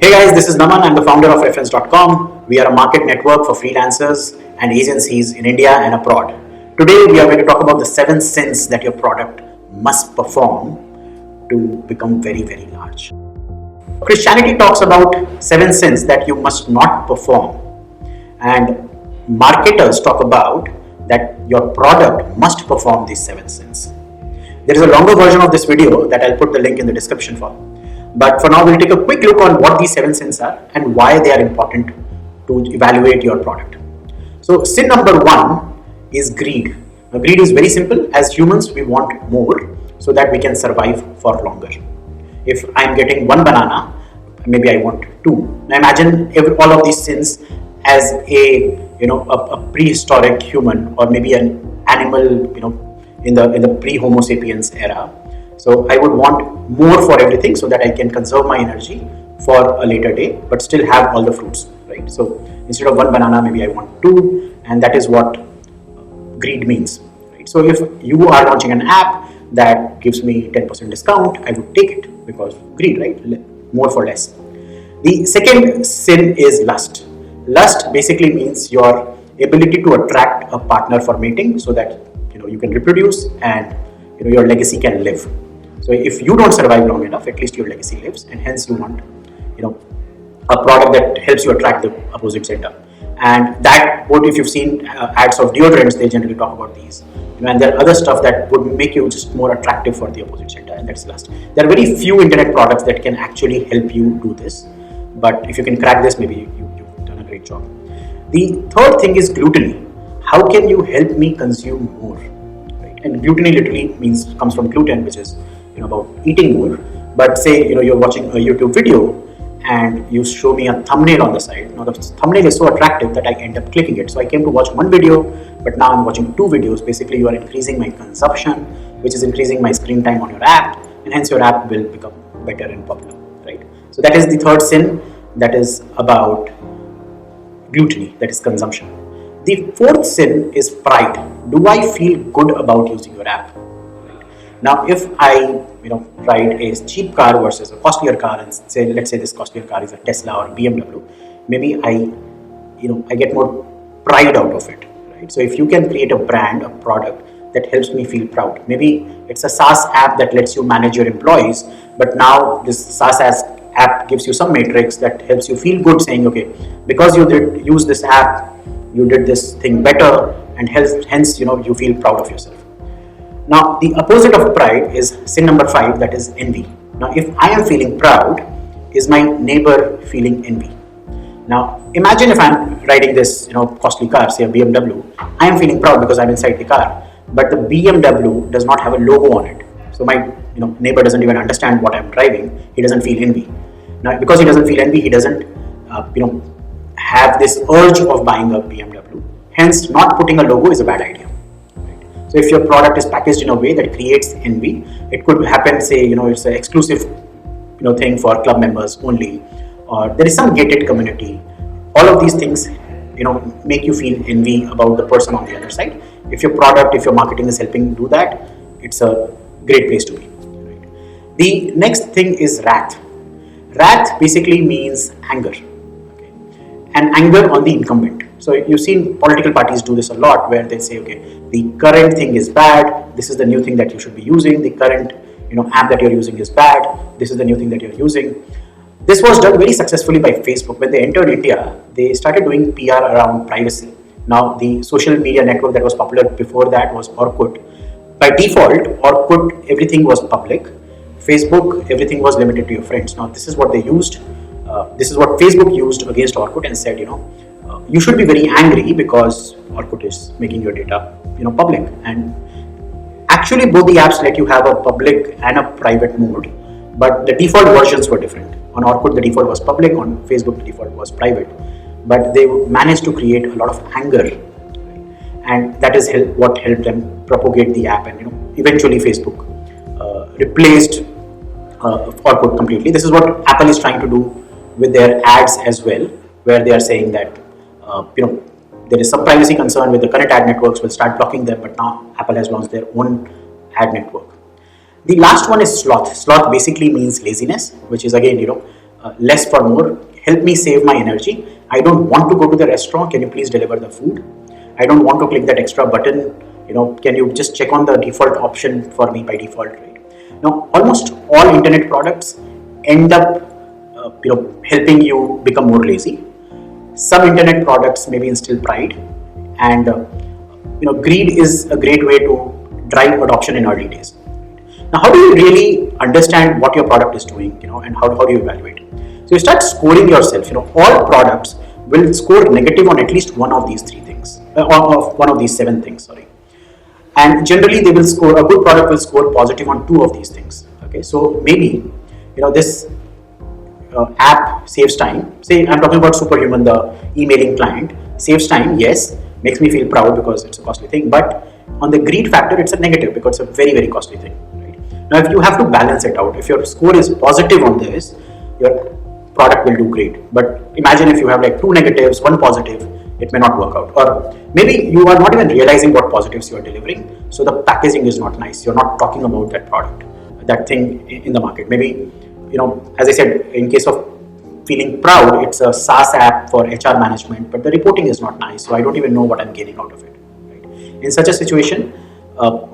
Hey guys, this is Naman. I'm the founder of reference.com. We are a market network for freelancers and agencies in India and abroad. Today we are going to talk about the 7 sins that your product must perform to become very, very large. Christianity talks about 7 sins that you must not perform, and marketers talk about that your product must perform these 7 sins. There is a longer version of this video that I'll put the link in the description for. But for now, we'll take a quick look on what these 7 sins are and why they are important to evaluate your product. So sin number 1 is greed. Now, greed is very simple. As humans, we want more so that we can survive for longer. If I'm getting 1 banana, maybe I want 2. Now imagine all of these sins as a prehistoric human, or maybe an animal, in the pre-Homo sapiens era. So I would want more for everything so that I can conserve my energy for a later day, but still have all the fruits, right? So instead of 1 banana, maybe I want 2, and that is what greed means, right? So if you are launching an app that gives me 10% discount, I would take it because greed, right? More for less. The second sin is lust. Lust basically means your ability to attract a partner for mating so that you can reproduce and your legacy can live. So if you don't survive long enough, at least your legacy lives, and hence you want a product that helps you attract the opposite gender. And that would, if you've seen ads of deodorants, they generally talk about these. And there are other stuff that would make you just more attractive for the opposite gender, and that's lust. There are very few internet products that can actually help you do this, but if you can crack this, maybe you've done a great job. The third thing is gluttony. How can you help me consume more? Right? And gluttony literally comes from gluten, which is about eating more. But say you're watching a YouTube video and you show me a thumbnail on the side. Now the thumbnail is so attractive that I end up clicking it. So I came to watch 1 video, but now I'm watching 2 videos. Basically, you are increasing my consumption, which is increasing my screen time on your app, and hence your app will become better and popular, right? So that is the third sin, that is about gluttony, that is consumption. The fourth sin is pride. Do I feel good about using your app? Now, if I ride a cheap car versus a costlier car, and let's say this costlier car is a Tesla or BMW, maybe I get more pride out of it, right? So if you can create a brand, a product that helps me feel proud, maybe it's a SaaS app that lets you manage your employees, but now this SaaS app gives you some matrix that helps you feel good, saying, okay, because you did use this app, you did this thing better, and hence you feel proud of yourself. Now, the opposite of pride is sin number 5, that is envy. Now, if I am feeling proud, is my neighbor feeling envy? Now, imagine if I'm riding this costly car, say a BMW, I am feeling proud because I'm inside the car, but the BMW does not have a logo on it. So my neighbor doesn't even understand what I'm driving. He doesn't feel envy. Now, because he doesn't feel envy, he doesn't have this urge of buying a BMW. Hence, not putting a logo is a bad idea. So if your product is packaged in a way that creates envy, it could happen, say, it's an exclusive, thing for club members only, or there is some gated community. All of these things, make you feel envy about the person on the other side. If your product, if your marketing is helping do that, it's a great place to be. Right? The next thing is wrath. Wrath basically means anger, okay? And anger on the incumbent. So you've seen political parties do this a lot, where they say, okay, the current thing is bad, this is the new thing that you should be using, the current app that you're using is bad, this is the new thing that you're using. This was done very successfully by Facebook. When they entered India, they started doing PR around privacy. Now, the social media network that was popular before that was Orkut. By default, Orkut, everything was public. Facebook, everything was limited to your friends. Now, this is what they used. This is what Facebook used against Orkut, and said, you should be very angry because Orkut is making your data, public. And actually, both the apps let you have a public and a private mode, but the default versions were different. On Orkut, the default was public. On Facebook, the default was private. But they managed to create a lot of anger, right? And that is what helped them propagate the app. And eventually, Facebook replaced Orkut completely. This is what Apple is trying to do with their ads as well, where they are saying that there is some privacy concern with the current ad networks, will start blocking them, but now Apple has launched their own ad network. The last one is sloth. Sloth basically means laziness, which is again, less for more, help me save my energy. I don't want to go to the restaurant. Can you please deliver the food? I don't want to click that extra button. Can you just check on the default option for me by default, right? Now, almost all internet products end up, helping you become more lazy. Some internet products maybe instill pride, and greed is a great way to drive adoption in early days. Now, how do you really understand what your product is doing, and how do you evaluate? So you start scoring yourself. All products will score negative on at least one of these three things, or one of these 7 things, sorry. And generally, they will score, a good product will score positive on 2 of these things. Okay, so maybe, this app saves time. Say I'm talking about Superhuman, the emailing client, saves time. Yes, makes me feel proud because it's a costly thing. But on the greed factor, it's a negative because it's a very, very costly thing. Right? Now, if you have to balance it out, if your score is positive on this, your product will do great. But imagine if you have like 2 negatives, 1 positive, it may not work out. Or maybe you are not even realizing what positives you are delivering. So the packaging is not nice. You're not talking about that product, that thing in the market. Maybe, as I said, in case of feeling proud, it's a SaaS app for HR management, but the reporting is not nice. So I don't even know what I'm gaining out of it. Right? In such a situation,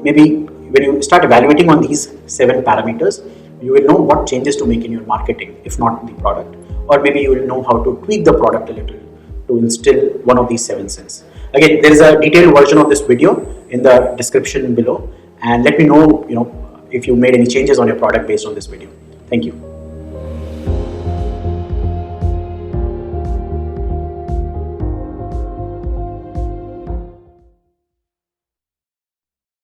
maybe when you start evaluating on these 7 parameters, you will know what changes to make in your marketing, if not the product. Or maybe you will know how to tweak the product a little to instill one of these 7 sins. Again, there is a detailed version of this video in the description below, and let me know, if you made any changes on your product based on this video. Thank you.